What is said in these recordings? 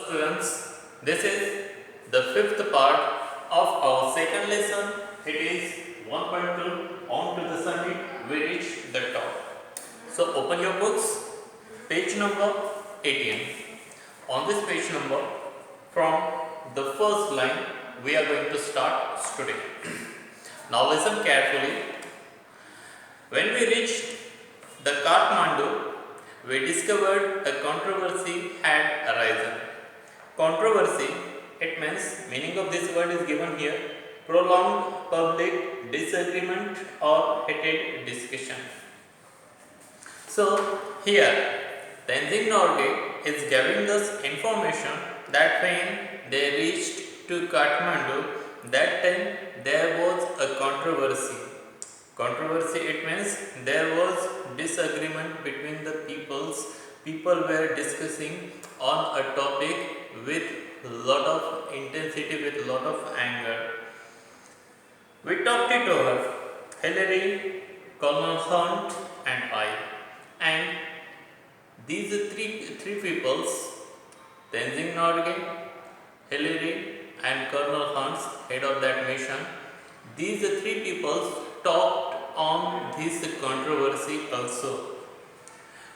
Students, this is the fifth part of our second lesson. It is 1.2 on to the summit. We reach the top. So open your books, page number 18. On this page number, from the first line, we are going to start today. Now listen carefully. When we reached the Kathmandu, we discovered a controversy had arisen. Controversy, it means, meaning of this word is given here, prolonged public disagreement or heated discussion. So here Tenzing Norgay is giving us information that when they reached to Kathmandu, that time there was a controversy. Controversy, it means there was disagreement between the peoples. People were discussing on a topic with lot of intensity, with lot of anger. We talked it over, Hillary, Colonel Hunt and I. And these three peoples, Tenzing Norgay, Hillary and Colonel Hunt, head of that mission, these three peoples talked on this controversy also.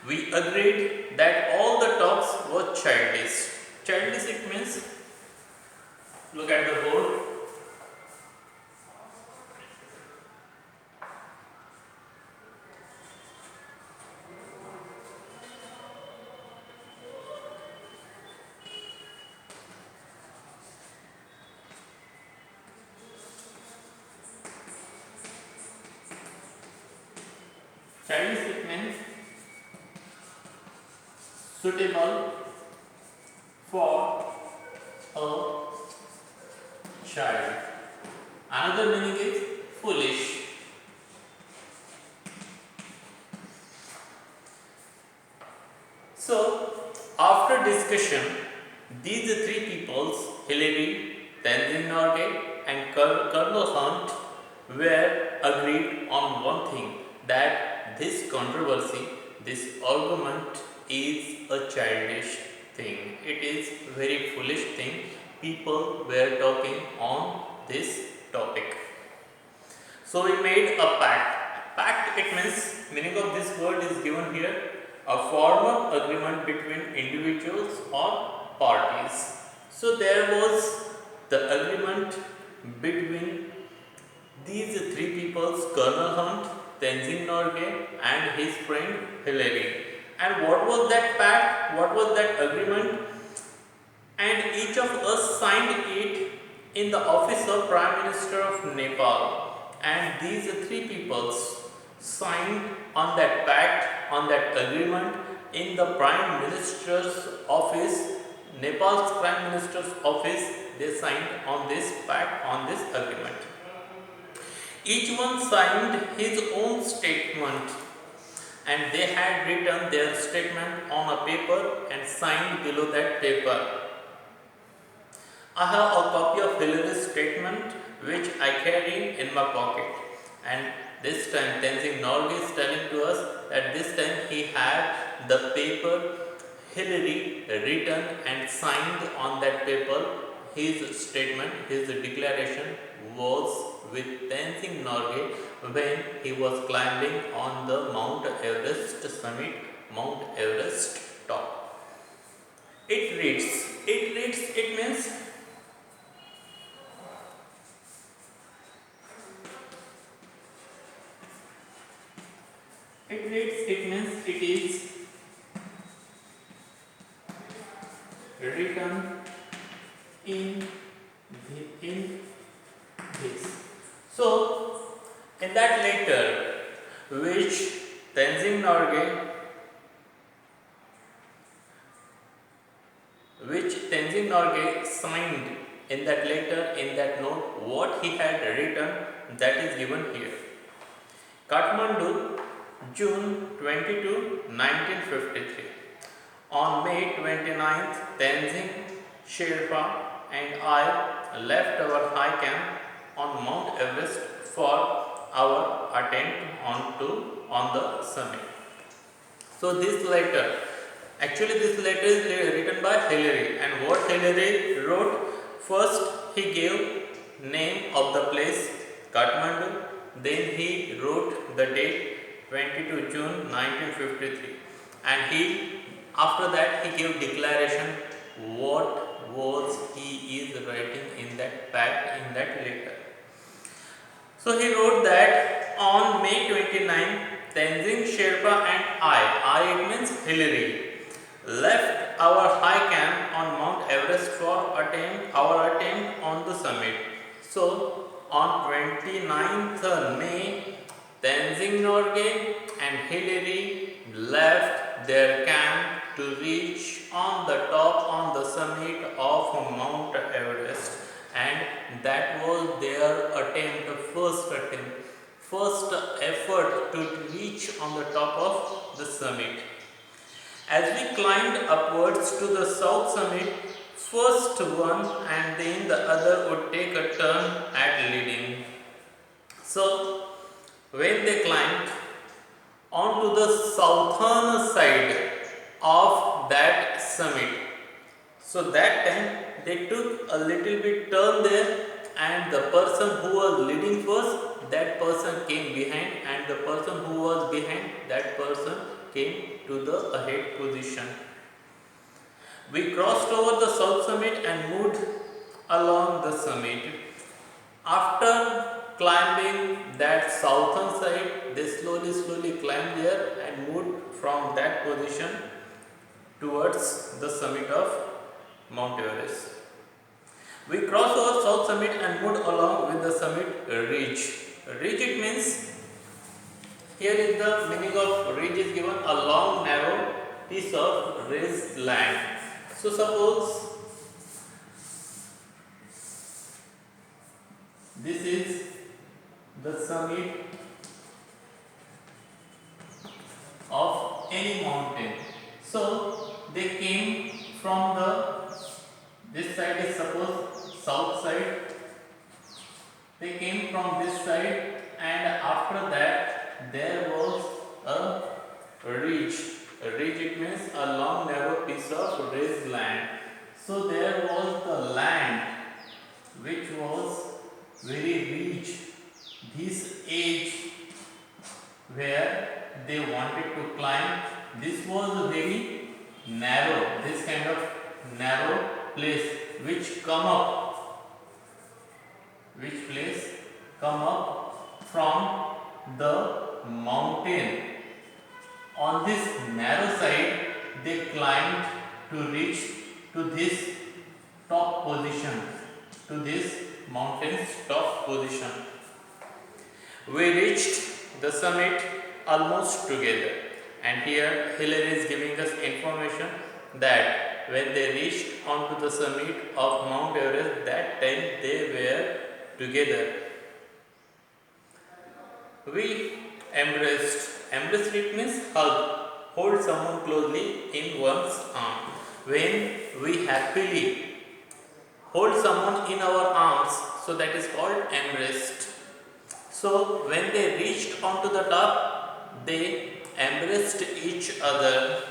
We agreed that all the talks were childish. Childish, it means, look at the board. Childish, it means suitable for a child. Another meaning is foolish. So, after discussion, these three peoples, Hillary, Tenzing Norgay and Colonel Hunt, were agreed on one thing, that this controversy, this argument is a childish thing. It is very foolish thing. People were talking on this topic. So we made a pact. Pact, it means, meaning of this word is given here, a formal agreement between individuals or parties. So there was the agreement between these three peoples, Colonel Hunt, Tenzing Norgay and his friend Hillary. And what was that pact? What was that agreement? And each of us signed it in the office of Prime Minister of Nepal. And these three peoples signed on that pact, on that agreement in the Prime Minister's office, Nepal's Prime Minister's office. They signed on this pact, on this agreement. Each one signed his own statement, and they had written their statement on a paper and signed below that paper. I have a copy of Hillary's statement which I carry in my pocket, and this time Tenzing Norgay is telling to us that this time he had the paper Hillary written and signed on that paper. His statement, his declaration was with Tenzing Norgay when he was climbing on the Mount Everest summit, Mount Everest top. It reads, it means it is written in this. So, in that letter which Tenzing Norgay signed, in that letter, in that note, what he had written, that is given here. Kathmandu, June 22, 1953. On May 29th, Tenzing Sherpa and I left our high camp on Mount Everest for our attempt on the summit. So this letter Actually, this letter is written by Hillary, and what Hillary wrote, first he gave name of the place Kathmandu, then he wrote the date 22 June 1953, and he after that he gave declaration what was he is writing in that pact in that letter. So he wrote that on May 29, Tenzing Sherpa and I it means Hillary, left our high camp on Mount Everest for our attempt on the summit. So on 29th May, Tenzing Norgay and Hillary left their camp to reach on the top on the summit of Mount Everest, and that was their first effort to reach on the top of the summit. As we climbed upwards to the south summit, first one and then the other would take a turn at leading. So, when they climbed onto the southern side of that summit, so that time they took a little bit turn there, and the person who was leading first, that person came behind, and the person who was behind, that person came to the ahead position. We crossed over the south summit and moved along the summit. After climbing that southern side, they slowly climbed there and moved from that position towards the summit of Mount Everest. We crossed over south summit and moved along with the summit ridge. Ridge it means, here is the meaning of ridge is given, a long narrow piece of raised land. So suppose this is the summit of any mountain. So they came from this side is suppose south side. They came from this side, and after that there was a ridge. A ridge it means a long narrow piece of raised land. So there was the land which was very rich. This edge where they wanted to climb, this was very narrow, this kind of narrow place which come up from the mountain. On this narrow side they climbed to reach to this top position, to this mountain's top position. We reached the summit almost together, and here Hillary is giving us information that when they reached onto the summit of Mount Everest, that time they were together. We embraced. Embraced it means hug, hold someone closely in one's arm. When we happily hold someone in our arms, so that is called embraced. So when they reached onto the top, they embraced each other.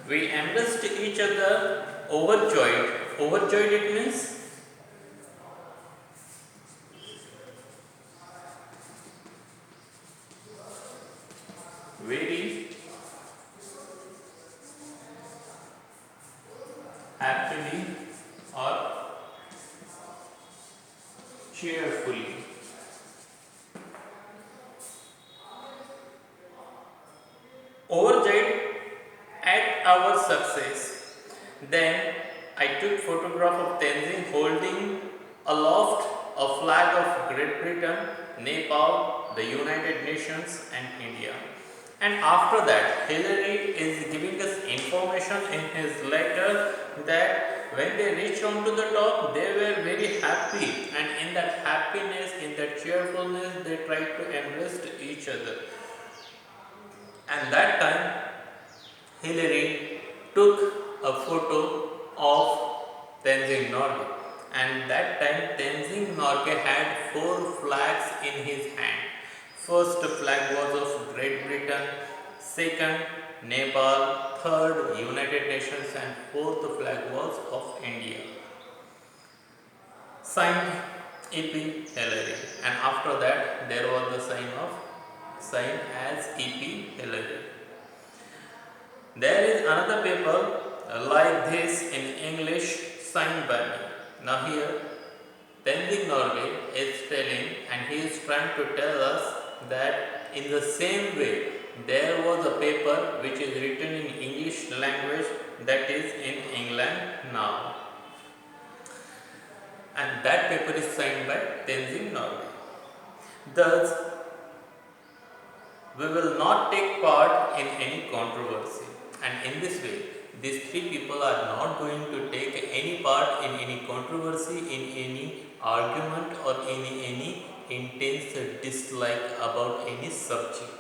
We embraced each other overjoyed. Overjoyed it means very happily or cheerfully. Overjoyed at our success. Then I took photograph of Tenzing holding aloft a flag of Great Britain, Nepal, the United Nations and India. And after that, Hillary is giving us information in his letter that when they reached onto the top, they were very happy, and in that happiness, in that cheerfulness, they tried to embrace each other. And that time, Hillary took a photo of Tenzing Norgay, and that time Tenzing Norgay had 4 flags in his hand. First flag was of Great Britain, second Nepal, third United Nations, and fourth flag was of India. Signed E.P. Hillary, and after that there was the sign as E.P. Hillary. There is another paper like this in English signed by me. Now here Tenzing Norgay is telling, and he is trying to tell us that in the same way there was a paper which is written in English language that is in England now, and that paper is signed by Tenzing Norgay. Thus, we will not take part in any controversy, and in this way these three people are not going to take any part in any controversy, in any argument, or in any intense dislike about any subject.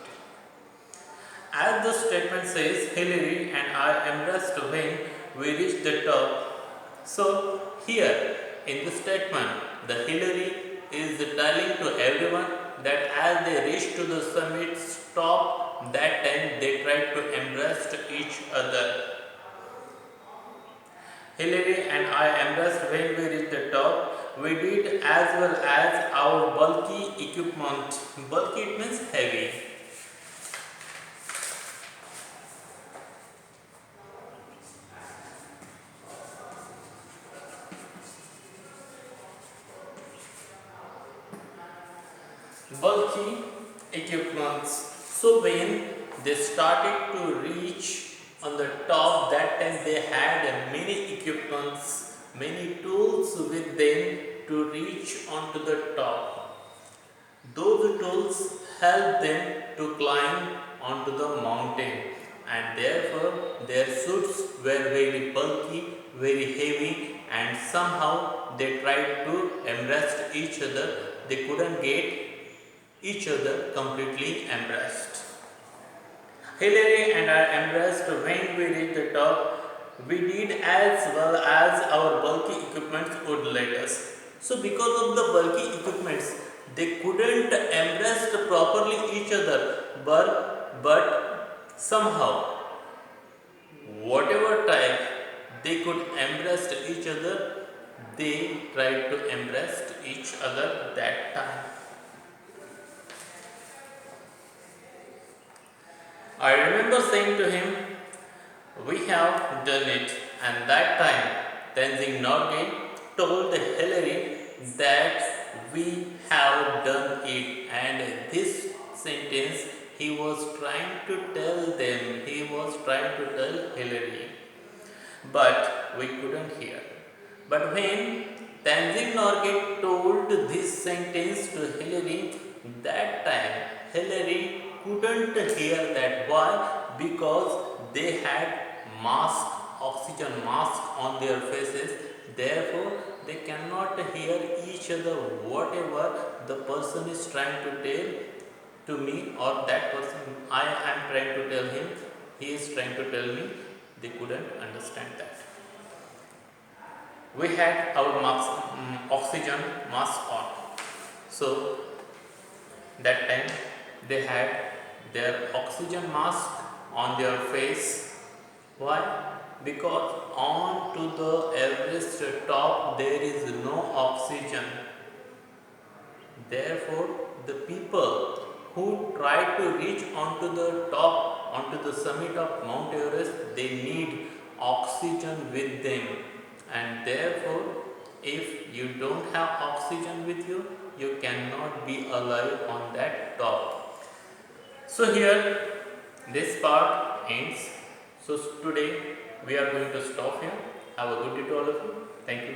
As the statement says, Hillary and I embraced when we reached the top. So here in the statement, the Hillary is telling to everyone that as they reached to the summit's top, that time they tried to embrace each other. Hillary and I embraced when we reached the top. We did as well as our bulky equipment. Bulky, it means heavy. Bulky equipments. So when they started to reach on the top, that time they had many equipments, many tools with them to reach onto the top. Those tools helped them to climb onto the mountain, and therefore their suits were very bulky, very heavy, and somehow they tried to embrace each other. They couldn't get each other completely embraced. Hillary and I embraced when we reached the top. We did as well as our bulky equipment would let us. So because of the bulky equipments, they couldn't embrace properly each other, but somehow, whatever time they could embrace each other, they tried to embrace each other that time. I remember saying to him, we have done it, and that time Tenzing Norgay told Hillary that we have done it, and this sentence he was trying to tell them, he was trying to tell Hillary, but we couldn't hear. But when Tenzing Norgay told this sentence to Hillary, that time Hillary couldn't hear that. Why? Because they had mask, oxygen mask on their faces. Therefore, they cannot hear each other whatever the person is trying to tell to me, or that person I am trying to tell him, he is trying to tell me. They couldn't understand that. We had our oxygen mask on. So that time they had their oxygen mask on their face. Why? Because on to the Everest top there is no oxygen. Therefore, the people who try to reach onto the top, onto the summit of Mount Everest, they need oxygen with them. And therefore, if you don't have oxygen with you, you cannot be alive on that top. So here this part ends. So today we are going to stop here. Have a good day to all of you. Thank you.